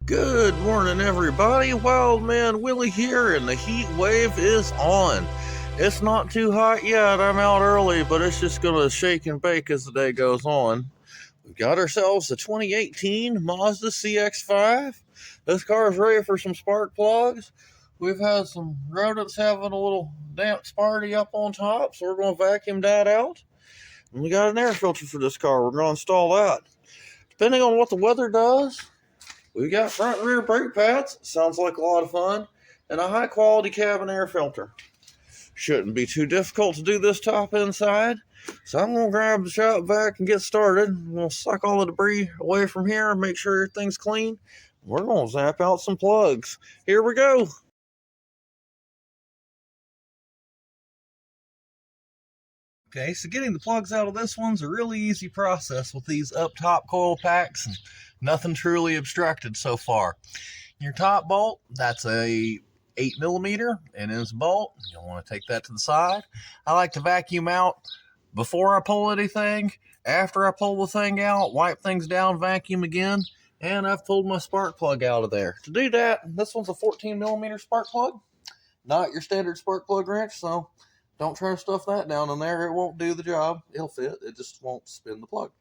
Good morning, everybody. Wild Man Willie here, and the heat wave is on. It's not too hot yet. I'm out early, but it's just going to shake and bake as the day goes on. We've got ourselves a 2018 Mazda CX5. This car is ready for some spark plugs. We've had some rodents having a little dance party up on top, so we're going to vacuum that out. And we got an air filter for this car. We're going to install that. Depending on what the weather does, we got front and rear brake pads. Sounds like a lot of fun. And a high quality cabin air filter. Shouldn't be too difficult to do this top inside. So I'm going to grab the shop vac and get started. We'll suck all the debris away from here and make sure everything's clean. We're going to zap out some plugs. Here we go. Okay, so getting the plugs out of this one's a really easy process with these up top coil packs and nothing truly obstructed so far. Your top bolt, that's a 8mm and is bolt. You'll want to take that to the side. I like to vacuum out before I pull anything. After I pull the thing out, wipe things down, vacuum again, and I've pulled my spark plug out of there. To do that, this one's a 14mm spark plug, not your standard spark plug wrench, so don't try to stuff that down in there. It won't do the job. It'll fit. It just won't spin the plug.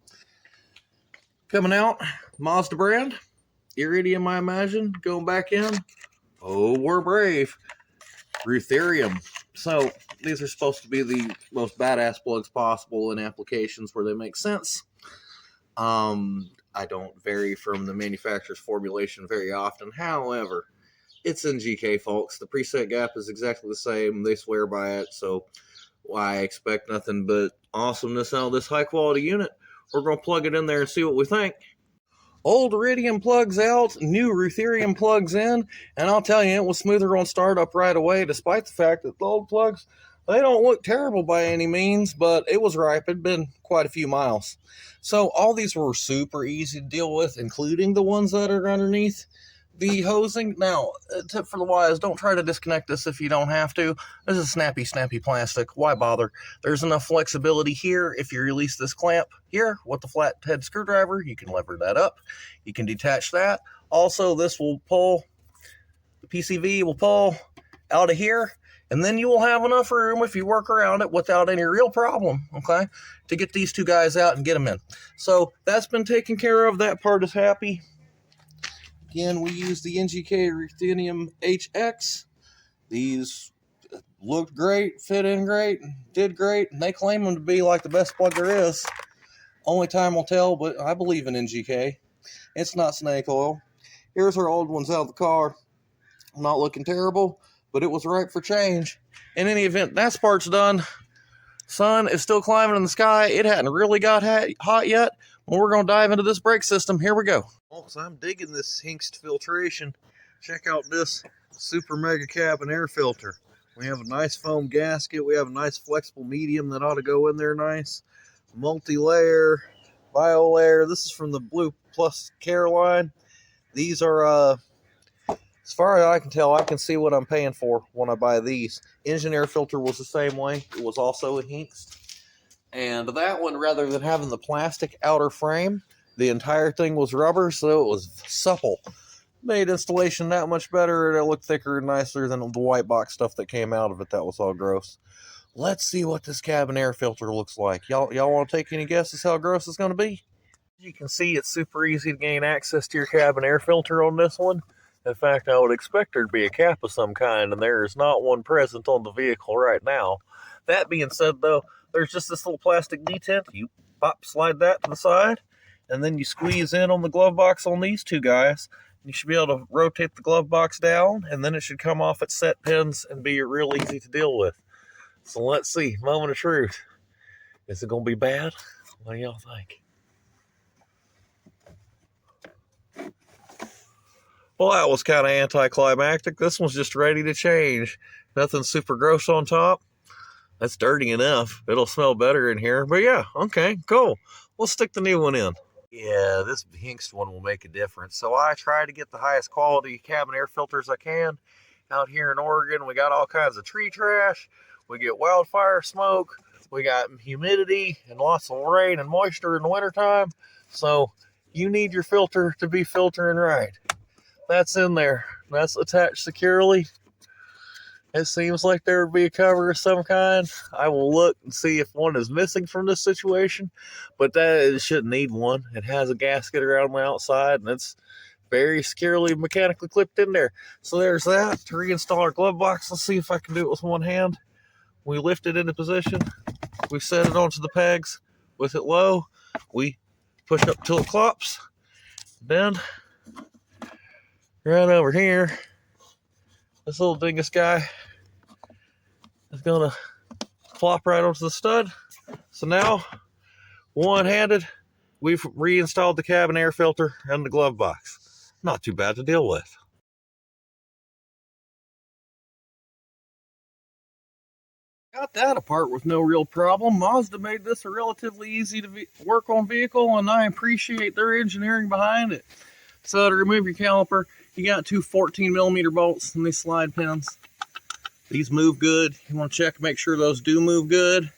Coming out, Mazda brand. Iridium, I imagine. Going back in. Oh, we're brave. Ruthenium. So, these are supposed to be the most badass plugs possible in applications where they make sense. I don't vary from the manufacturer's formulation very often. However, it's NGK, folks. The preset gap is exactly the same. They swear by it, so I expect nothing but awesomeness out of this high-quality unit. We're going to plug it in there and see what we think. Old Iridium plugs out, new Ruthenium plugs in, and I'll tell you, it was smoother on startup right away, despite the fact that the old plugs, they don't look terrible by any means, but it was ripe. It'd been quite a few miles. So all these were super easy to deal with, including the ones that are underneath the hosing. Now, a tip for the wise, don't try to disconnect this if you don't have to. This is snappy plastic. Why bother? There's enough flexibility here. If you release this clamp here with the flat head screwdriver, you can lever that up. You can detach that. Also, this will pull, the PCV will pull out of here, and then you will have enough room if you work around it without any real problem, okay, to get these two guys out and get them in. So that's been taken care of. That part is happy. Again, we use the NGK Ruthenium HX. These looked great, fit in great, did great, and they claim them to be like the best plug there is. Only time will tell, but I believe in NGK. It's not snake oil. Here's our old ones out of the car. Not looking terrible, but it was ripe for change. In any event, that part's done. Sun is still climbing in the sky. It hadn't really got hot yet. Well, we're going to dive into this brake system. Here we go. So I'm digging this Hengst Filtration. Check out this super mega cabin air filter. We have a nice foam gasket. We have a nice flexible medium that ought to go in there nice. Multi-layer, bio-layer. This is from the Blue Plus Care line. These are, as far as I can tell, I can see what I'm paying for when I buy these. Engine air filter was the same way. It was also a Hengst. And that one, rather than having the plastic outer frame, the entire thing was rubber, so it was supple. Made installation that much better, and it looked thicker and nicer than the white box stuff that came out of it. That was all gross. Let's see what this cabin air filter looks like. Y'all want to take any guesses how gross it's going to be? You can see it's super easy to gain access to your cabin air filter on this one. In fact, I would expect there to be a cap of some kind, and there is not one present on the vehicle right now. That being said, though, there's just this little plastic detent. You slide that to the side, and then you squeeze in on the glove box on these two guys. You should be able to rotate the glove box down, and then it should come off at set pins and be real easy to deal with. So let's see. Moment of truth. Is it going to be bad? What do y'all think? Well, that was kind of anticlimactic. This one's just ready to change. Nothing super gross on top. That's dirty enough. It'll smell better in here. But yeah, okay, cool. Let's stick the new one in. Yeah, this Hengst one will make a difference. So I try to get the highest quality cabin air filters I can. Out here in Oregon, we got all kinds of tree trash. We get wildfire smoke. We got humidity and lots of rain and moisture in the wintertime. So you need your filter to be filtering right. that's in there. That's attached securely. It seems like there would be a cover of some kind. I will look and see if one is missing from this situation, but it shouldn't need one. It has a gasket around the outside, and it's very securely mechanically clipped in there. So there's that. To reinstall our glove box, let's see if I can do it with one hand. We lift it into position. We set it onto the pegs. With it low, we push up till it clops. Then, right over here, this little dingus guy is going to flop right onto the stud. So now, one-handed, we've reinstalled the cabin air filter and the glove box. Not too bad to deal with. Got that apart with no real problem. Mazda made this a relatively easy to work on vehicle, and I appreciate their engineering behind it. So to remove your caliper, you got two 14mm bolts and these slide pins. These move good. You want to check and make sure those do move good.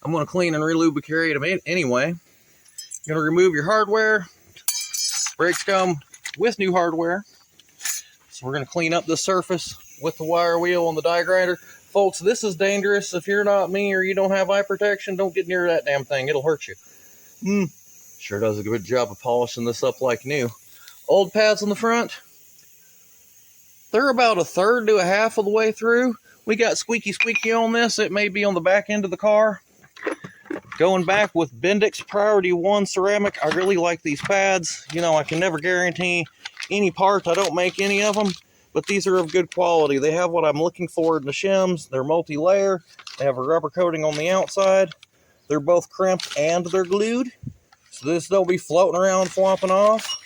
I'm going to clean and relubricate them anyway. You're going to remove your hardware. Brakes come with new hardware. So we're going to clean up the surface with the wire wheel and the die grinder. Folks, this is dangerous. If you're not me or you don't have eye protection, don't get near that damn thing. It'll hurt you. Sure does a good job of polishing this up like new. Old pads on the front. They're about a third to a half of the way through. We got squeaky on this. It may be on the back end of the car. Going back with Bendix Priority 1 ceramic. I really like these pads. You know, I can never guarantee any parts. I don't make any of them. But these are of good quality. They have what I'm looking for in the shims. They're multi-layer. They have a rubber coating on the outside. They're both crimped and they're glued. So this don't be floating around flopping off.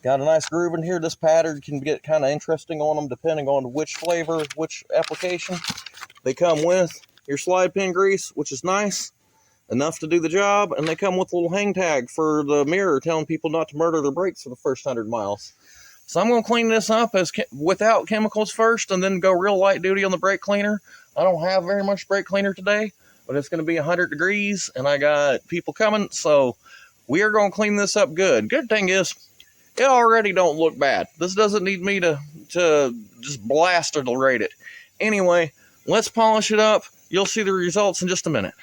Got a nice groove in here. This pattern can get kind of interesting on them depending on which flavor, which application. They come with your slide pin grease, which is nice, enough to do the job. And they come with a little hang tag for the mirror telling people not to murder their brakes for the first 100 miles. So I'm going to clean this up without chemicals first and then go real light duty on the brake cleaner. I don't have very much brake cleaner today, but it's going to be 100 degrees and I got people coming. So we are going to clean this up good. Good thing is it already don't look bad. This doesn't need me to just blast or derate it. Anyway, let's polish it up. You'll see the results in just a minute.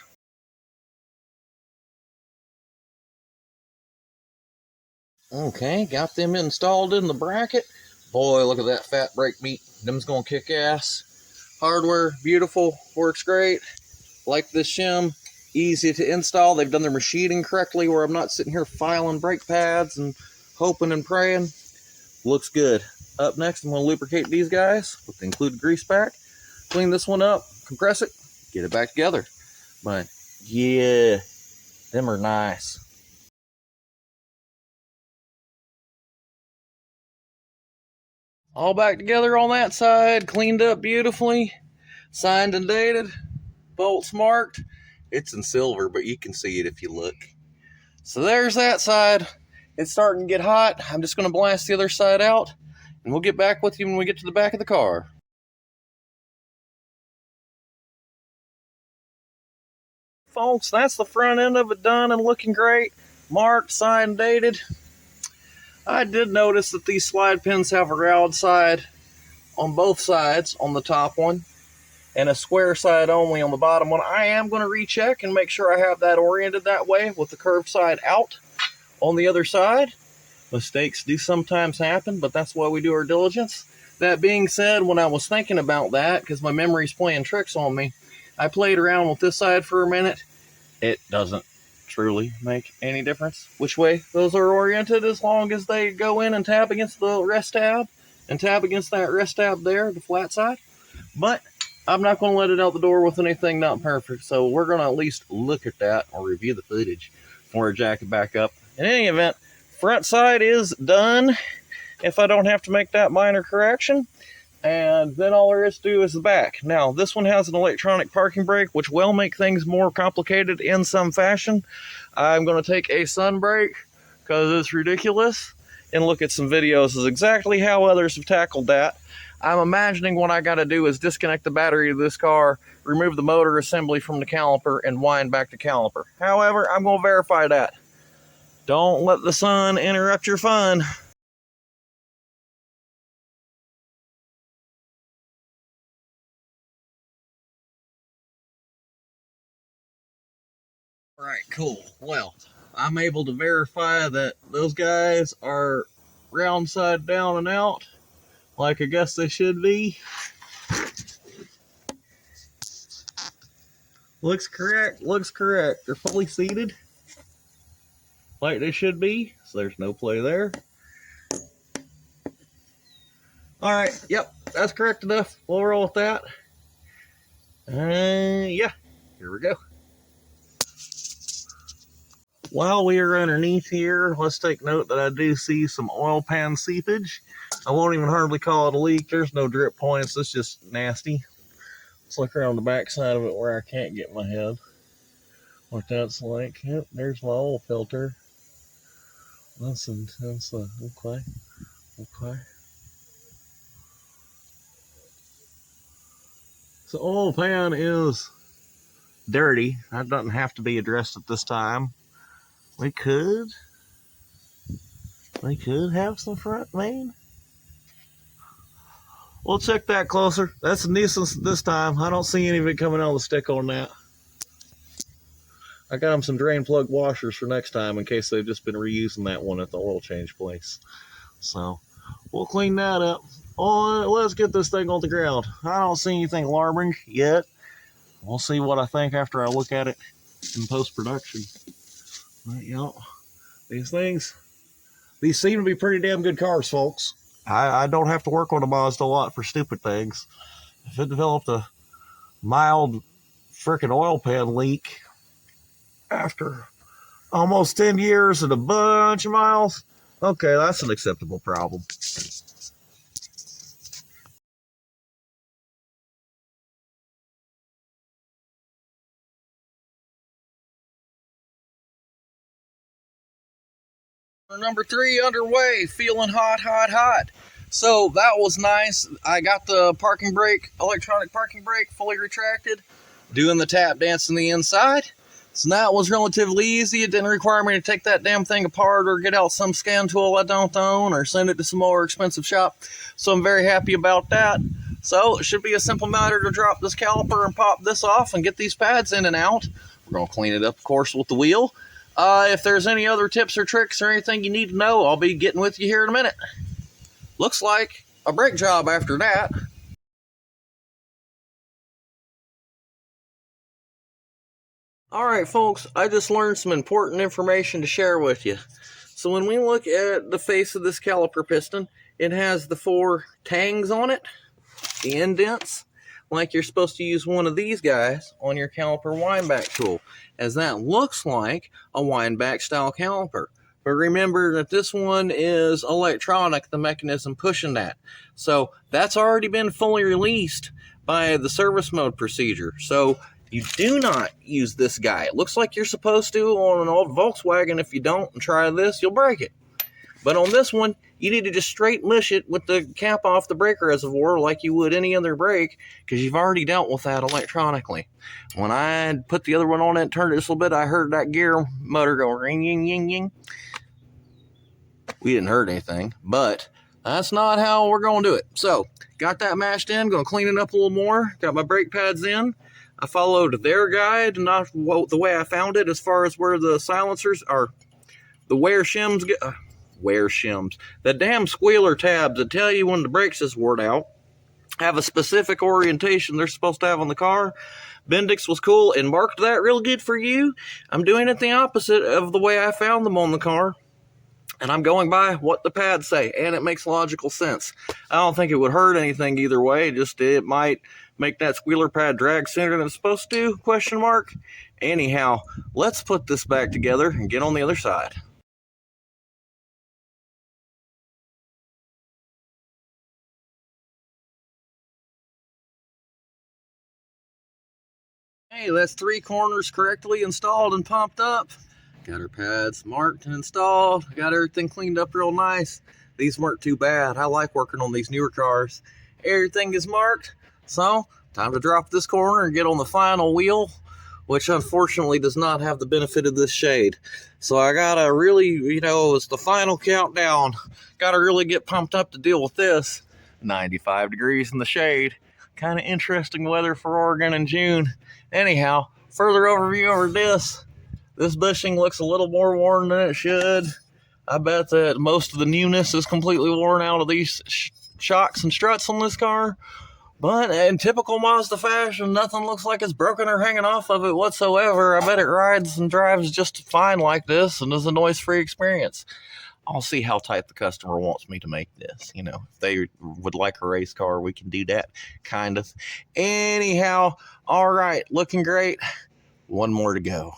Okay, got them installed in the bracket. Boy, look at that fat brake meat. Them's gonna kick ass. Hardware, beautiful, works great. Like this shim, easy to install. They've done their machining correctly where I'm not sitting here filing brake pads and hoping and praying. Looks good. Up next, I'm gonna lubricate these guys with the included grease pack. Clean this one up, compress it, get it back together. But yeah, them are nice. All back together on that side, cleaned up beautifully, signed and dated, bolts marked. It's in silver, but you can see it if you look. So there's that side. It's starting to get hot. I'm just going to blast the other side out, and we'll get back with you when we get to the back of the car. Folks, that's the front end of it done and looking great. Marked, signed, dated. I did notice that these slide pins have a round side on both sides on the top one and a square side only on the bottom one. I am going to recheck and make sure I have that oriented that way with the curved side out on the other side. Mistakes do sometimes happen, but that's why we do our diligence. That being said, when I was thinking about that, because my memory's playing tricks on me, I played around with this side for a minute. It doesn't truly make any difference which way those are oriented as long as they go in and tab against the rest tab and tab against that rest tab there, the flat side. But I'm not going to let it out the door with anything not perfect, so we're going to at least look at that or review the footage before I jack it back up. In any event, front side is done if I don't have to make that minor correction. And then all there is to do is the back. Now, this one has an electronic parking brake, which will make things more complicated in some fashion. I'm going to take a sun brake, because it's ridiculous, and look at some videos as exactly how others have tackled that. I'm imagining what I got to do is disconnect the battery of this car, remove the motor assembly from the caliper, and wind back the caliper. However, I'm going to verify that. Don't let the sun interrupt your fun. All right, cool. Well, I'm able to verify that those guys are round side down and out, like I guess they should be. Looks correct, looks correct. They're fully seated, like they should be, so there's no play there. All right, yep, that's correct enough. We'll roll with that. Yeah, here we go. While we are underneath here, let's take note that I do see some oil pan seepage. I won't even hardly call it a leak. There's no drip points. It's just nasty. Let's look around the back side of it where I can't get my head. What that's like. Yep, there's my oil filter. That's intense. Okay. So oil pan is dirty. That doesn't have to be addressed at this time. We could have some front main. We'll check that closer. That's a nuisance this time. I don't see any of it coming out of the stick on that. I got them some drain plug washers for next time in case they've just been reusing that one at the oil change place. So we'll clean that up. Oh, let's get this thing on the ground. I don't see anything alarming yet. We'll see what I think after I look at it in post-production. Yep. These seem to be pretty damn good cars, folks. I don't have to work on a Mazda a lot for stupid things. If it developed a mild frickin' oil pan leak after almost 10 years and a bunch of miles, okay, that's an acceptable problem. Number 3 underway, feeling hot. So that was nice. I got the parking brake, electronic parking brake, fully retracted, doing the tap dance on the inside. So that was relatively easy. It didn't require me to take that damn thing apart or get out some scan tool I don't own or send it to some more expensive shop. So I'm very happy about that. So it should be a simple matter to drop this caliper and pop this off and get these pads in and out. We're going to clean it up, of course, with the wheel. If there's any other tips or tricks or anything you need to know, I'll be getting with you here in a minute. Looks like a brake job after that. Alright folks, I just learned some important information to share with you. So when we look at the face of this caliper piston, it has the 4 tangs on it, the indents, like you're supposed to use one of these guys on your caliper windback tool, as that looks like a windback style caliper. But remember that this one is electronic, the mechanism pushing that. So that's already been fully released by the service mode procedure. So you do not use this guy. It looks like you're supposed to on an old Volkswagen. If you don't and try this, you'll break it. But on this one, you need to just straight mush it with the cap off the brake reservoir like you would any other brake, because you've already dealt with that electronically. When I put the other one on and turned it just a little bit, I heard that gear motor go ring, ying, ying, ying. We didn't hurt anything, but that's not how we're going to do it. So, got that mashed in, going to clean it up a little more. Got my brake pads in. I followed their guide, not the way I found it, as far as where the silencers are, the wear shims get. Wear shims. The damn squealer tabs that tell you when the brakes is wore out have a specific orientation they're supposed to have on the car. Bendix was cool and marked that real good for you. I'm doing it the opposite of the way I found them on the car. And I'm going by what the pads say, and it makes logical sense. I don't think it would hurt anything either way. Just it might make that squealer pad drag sooner than it's supposed to, question mark. Anyhow, let's put this back together and get on the other side. Hey, that's 3 corners correctly installed and pumped up. Got our pads marked and installed. Got everything cleaned up real nice. These weren't too bad. I like working on these newer cars. Everything is marked. So, time to drop this corner and get on the final wheel, which unfortunately does not have the benefit of this shade. So I gotta really, it's the final countdown. Gotta really get pumped up to deal with this. 95 degrees in the shade. Kind of interesting weather for Oregon in June. Anyhow, further overview over this. This bushing looks a little more worn than it should. I bet that most of the newness is completely worn out of these shocks and struts on this car. But in typical Mazda fashion, nothing looks like it's broken or hanging off of it whatsoever. I bet it rides and drives just fine like this and is a noise-free experience. I'll see how tight the customer wants me to make this. You know, if they would like a race car, we can do that, kind of. Anyhow, all right, looking great. One more to go.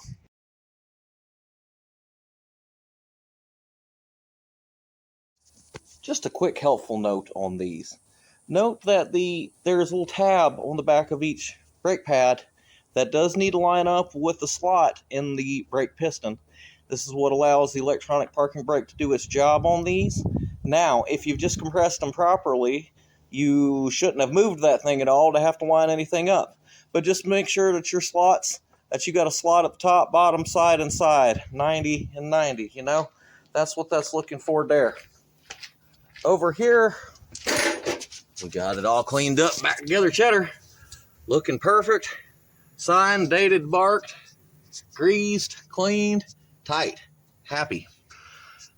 Just a quick helpful note on these. Note that there's a little tab on the back of each brake pad that does need to line up with the slot in the brake piston. This is what allows the electronic parking brake to do its job on these. Now, if you've just compressed them properly, you shouldn't have moved that thing at all to have to line anything up. But just make sure that your slots, that you got a slot at the top, bottom, side, and side, 90 and 90, you know? That's what that's looking for there. Over here, we got it all cleaned up, back together, cheddar. Looking perfect. Signed, dated, marked, greased, cleaned, tight, happy.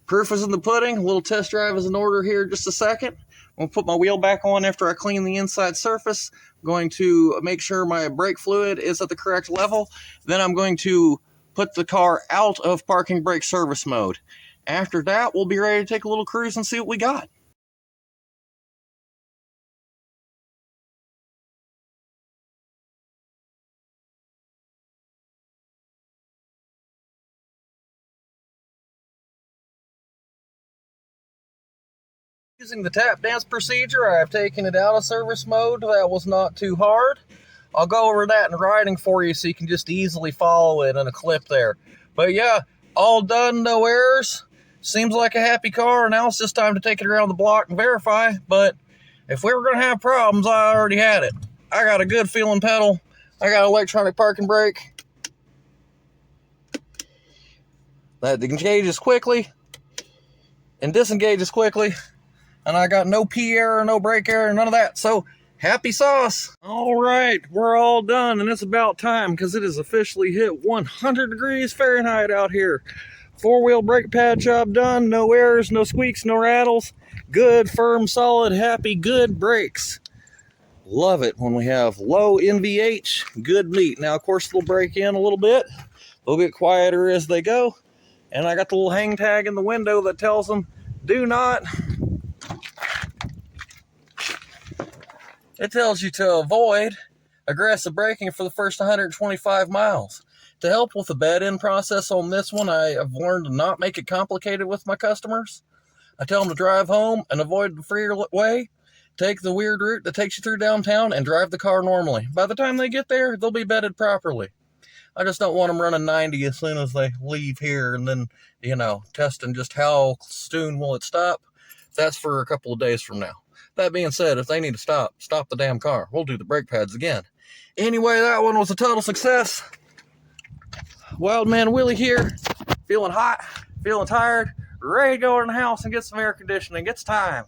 Proof is in the pudding. A little test drive is in order here in just a second. I'm going to put my wheel back on after I clean the inside surface. I'm going to make sure my brake fluid is at the correct level. Then I'm going to put the car out of parking brake service mode. After that, we'll be ready to take a little cruise and see what we got. Using the tap dance procedure, I have taken it out of service mode. That was not too hard. I'll go over that in writing for you so you can just easily follow it in a clip there. But yeah, all done, no errors. Seems like a happy car. Now it's just time to take it around the block and verify. But if we were going to have problems, I already had it. I got a good feeling pedal. I got electronic parking brake. That engages quickly and disengages quickly. And I got no P error, no brake error, none of that. So, happy sauce. All right, we're all done, and it's about time because it has officially hit 100 degrees Fahrenheit out here. Four-wheel brake pad job done. No errors, no squeaks, no rattles. Good, firm, solid, happy, good brakes. Love it when we have low NVH, good meat. Now, of course, they'll break in a little bit. They'll get quieter as they go. And I got the little hang tag in the window that tells them, do not... It tells you to avoid aggressive braking for the first 125 miles. To help with the bed-in process on this one, I have learned to not make it complicated with my customers. I tell them to drive home and avoid the freeway, take the weird route that takes you through downtown, and drive the car normally. By the time they get there, they'll be bedded properly. I just don't want them running 90 as soon as they leave here and then, you know, testing just how soon will it stop. That's for a couple of days from now. That being said, if they need to stop the damn car. We'll do the brake pads again. Anyway, that one was a total success. Wild Man Willie here, feeling hot, feeling tired, ready to go in the house and get some air conditioning. It's time.